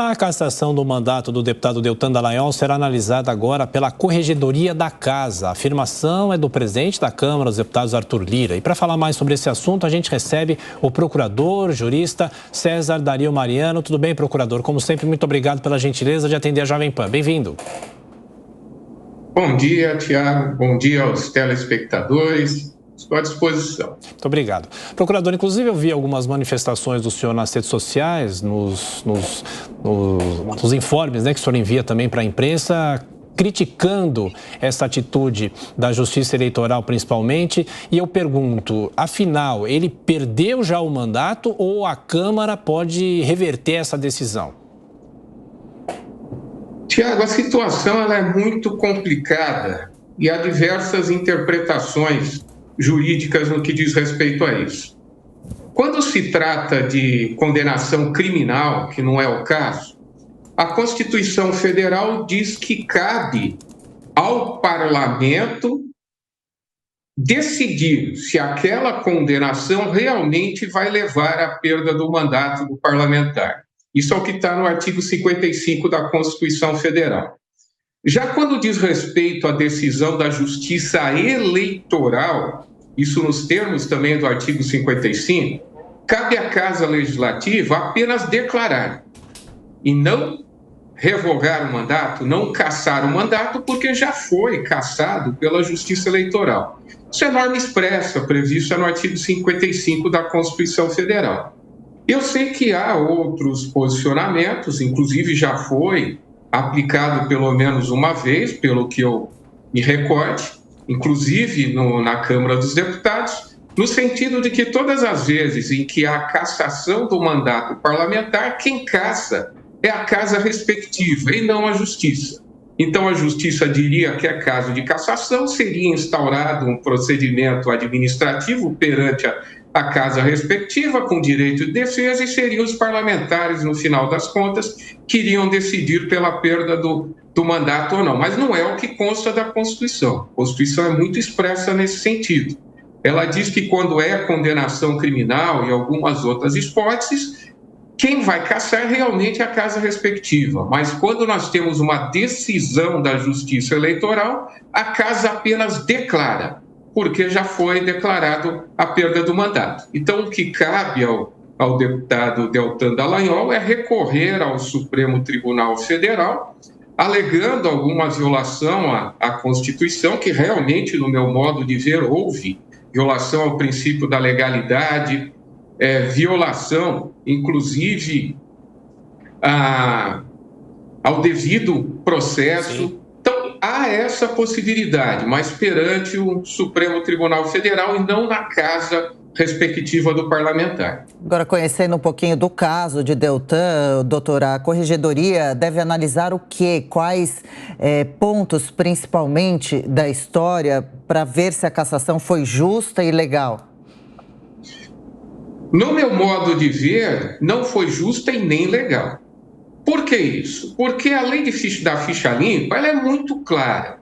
A cassação do mandato do deputado Deltan Dallagnol será analisada agora pela Corregedoria da Casa. A afirmação é do presidente da Câmara dos Deputados, Arthur Lira. E para falar mais sobre esse assunto, a gente recebe o procurador, jurista César Dario Mariano. Tudo bem, procurador? Como sempre, muito obrigado pela gentileza de atender a Jovem Pan. Bem-vindo. Bom dia, Tiago. Bom dia aos telespectadores. Estou à disposição. Muito obrigado. Procurador, inclusive eu vi algumas manifestações do senhor nas redes sociais, nos informes, né, que o senhor envia também para a imprensa, criticando essa atitude da Justiça Eleitoral principalmente. E eu pergunto, afinal, ele perdeu já o mandato ou a Câmara pode reverter essa decisão? Tiago, a situação ela é muito complicada e há diversas interpretações jurídicas no que diz respeito a isso. Quando se trata de condenação criminal, que não é o caso, a Constituição Federal diz que cabe ao parlamento decidir se aquela condenação realmente vai levar à perda do mandato do parlamentar. Isso é o que está no artigo 55 da Constituição Federal. Já quando diz respeito à decisão da Justiça Eleitoral, isso nos termos também do artigo 55, cabe à Casa Legislativa apenas declarar e não revogar o mandato, não cassar o mandato, porque já foi cassado pela Justiça Eleitoral. Isso é norma expressa, prevista no artigo 55 da Constituição Federal. Eu sei que há outros posicionamentos, inclusive já foi aplicado pelo menos uma vez, pelo que eu me recorde, inclusive na Câmara dos Deputados, no sentido de que todas as vezes em que há cassação do mandato parlamentar, quem caça é a casa respectiva e não a Justiça. Então, a Justiça diria que é caso de cassação, seria instaurado um procedimento administrativo perante a casa respectiva, com direito de defesa, e seriam os parlamentares, no final das contas, que iriam decidir pela perda do mandato ou não. Mas não é o que consta da Constituição. A Constituição é muito expressa nesse sentido. Ela diz que quando é condenação criminal e algumas outras hipóteses, quem vai cassar realmente é a casa respectiva. Mas quando nós temos uma decisão da Justiça Eleitoral, a casa apenas declara, porque já foi declarado a perda do mandato. Então, o que cabe ao deputado Deltan Dallagnol é recorrer ao Supremo Tribunal Federal, alegando alguma violação à Constituição, que realmente, no meu modo de ver, houve violação ao princípio da legalidade, violação, inclusive, ao devido processo. Sim. Então, há essa possibilidade, mas perante o Supremo Tribunal Federal e não na casa respectiva do parlamentar. Agora, conhecendo um pouquinho do caso de Deltan, doutora, a Corregedoria deve analisar o quê? Quais pontos, principalmente, da história para ver se a cassação foi justa e legal? No meu modo de ver, não foi justa e nem legal. Por que isso? Porque a lei da ficha limpa ela é muito clara.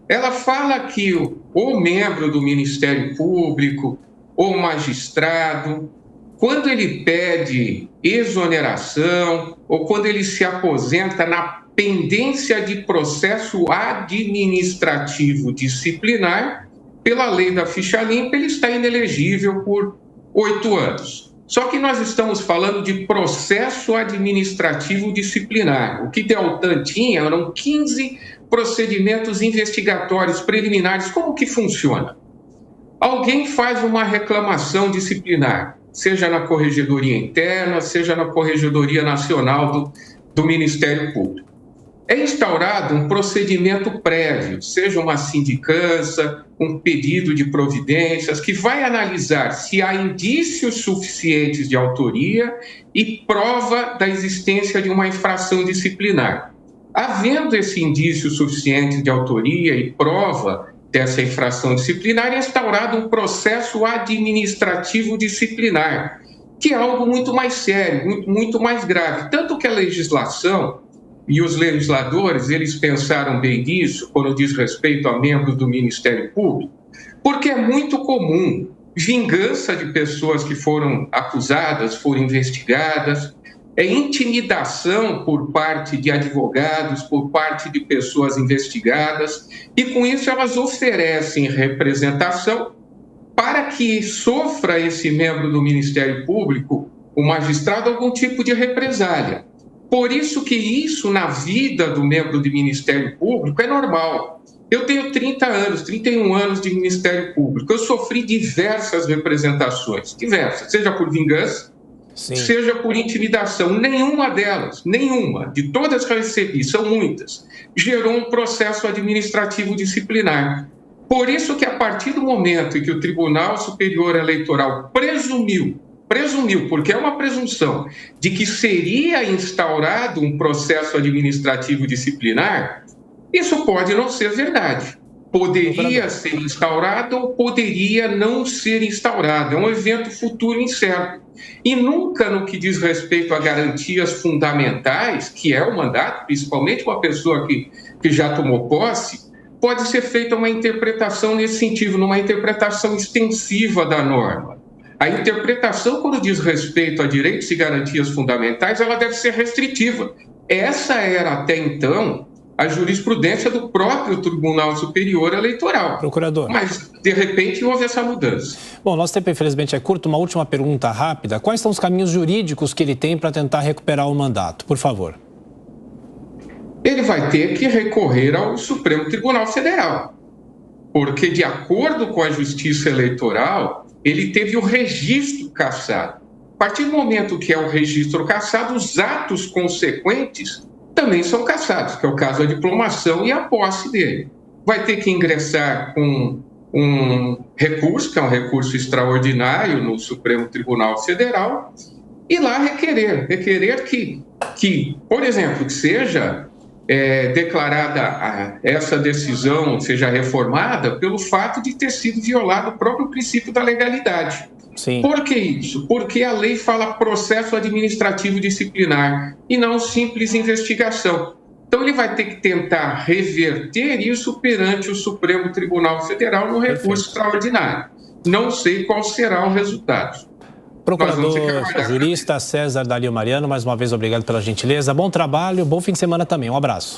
Ela fala que o membro do Ministério Público, ou magistrado, quando ele pede exoneração ou quando ele se aposenta na pendência de processo administrativo disciplinar, pela lei da ficha limpa, ele está inelegível por 8 anos. Só que nós estamos falando de processo administrativo disciplinar. O que Deltan tinha eram 15 procedimentos investigatórios preliminares. Como que funciona? Alguém faz uma reclamação disciplinar, seja na Corregedoria Interna, seja na Corregedoria Nacional do Ministério Público. É instaurado um procedimento prévio, seja uma sindicância, um pedido de providências, que vai analisar se há indícios suficientes de autoria e prova da existência de uma infração disciplinar. Havendo esse indício suficiente de autoria e prova dessa infração disciplinar, é instaurado um processo administrativo disciplinar, que é algo muito mais sério, muito mais grave. Tanto que a legislação e os legisladores, eles pensaram bem nisso quando diz respeito a membros do Ministério Público, porque é muito comum vingança de pessoas que foram acusadas, foram investigadas, é intimidação por parte de advogados, por parte de pessoas investigadas, e com isso elas oferecem representação para que sofra esse membro do Ministério Público, o magistrado, algum tipo de represália. Por isso que isso na vida do membro do Ministério Público é normal. Eu tenho 31 anos de Ministério Público, eu sofri diversas representações, diversas, seja por vingança, sim, seja por intimidação. Nenhuma delas, de todas que eu recebi, são muitas, gerou um processo administrativo disciplinar. Por isso que a partir do momento em que o Tribunal Superior Eleitoral presumiu, porque é uma presunção, de que seria instaurado um processo administrativo disciplinar, isso pode não ser verdade. Poderia ser instaurado ou poderia não ser instaurado. É um evento futuro incerto. E nunca no que diz respeito a garantias fundamentais, que é o mandato, principalmente uma pessoa que já tomou posse, pode ser feita uma interpretação nesse sentido, numa interpretação extensiva da norma. A interpretação, quando diz respeito a direitos e garantias fundamentais, ela deve ser restritiva. Essa era, até então, a jurisprudência do próprio Tribunal Superior Eleitoral. Procurador. Mas, de repente, houve essa mudança. Bom, nosso tempo, infelizmente, é curto. Uma última pergunta rápida. Quais são os caminhos jurídicos que ele tem para tentar recuperar o mandato? Por favor. Ele vai ter que recorrer ao Supremo Tribunal Federal, porque, de acordo com a Justiça Eleitoral, ele teve o registro cassado. A partir do momento que é o registro cassado, os atos consequentes também são cassados, que é o caso da diplomação e a posse dele. Vai ter que ingressar com um recurso, que é um recurso extraordinário no Supremo Tribunal Federal, e lá requerer que, por exemplo, que seja declarada essa decisão, seja reformada pelo fato de ter sido violado o próprio princípio da legalidade. Sim. Por que isso? Porque a lei fala processo administrativo disciplinar e não simples investigação. Então ele vai ter que tentar reverter isso perante o Supremo Tribunal Federal no recurso extraordinário. Não sei qual será o resultado. Procurador, jurista César Dalil Mariano, mais uma vez obrigado pela gentileza. Bom trabalho, bom fim de semana também. Um abraço.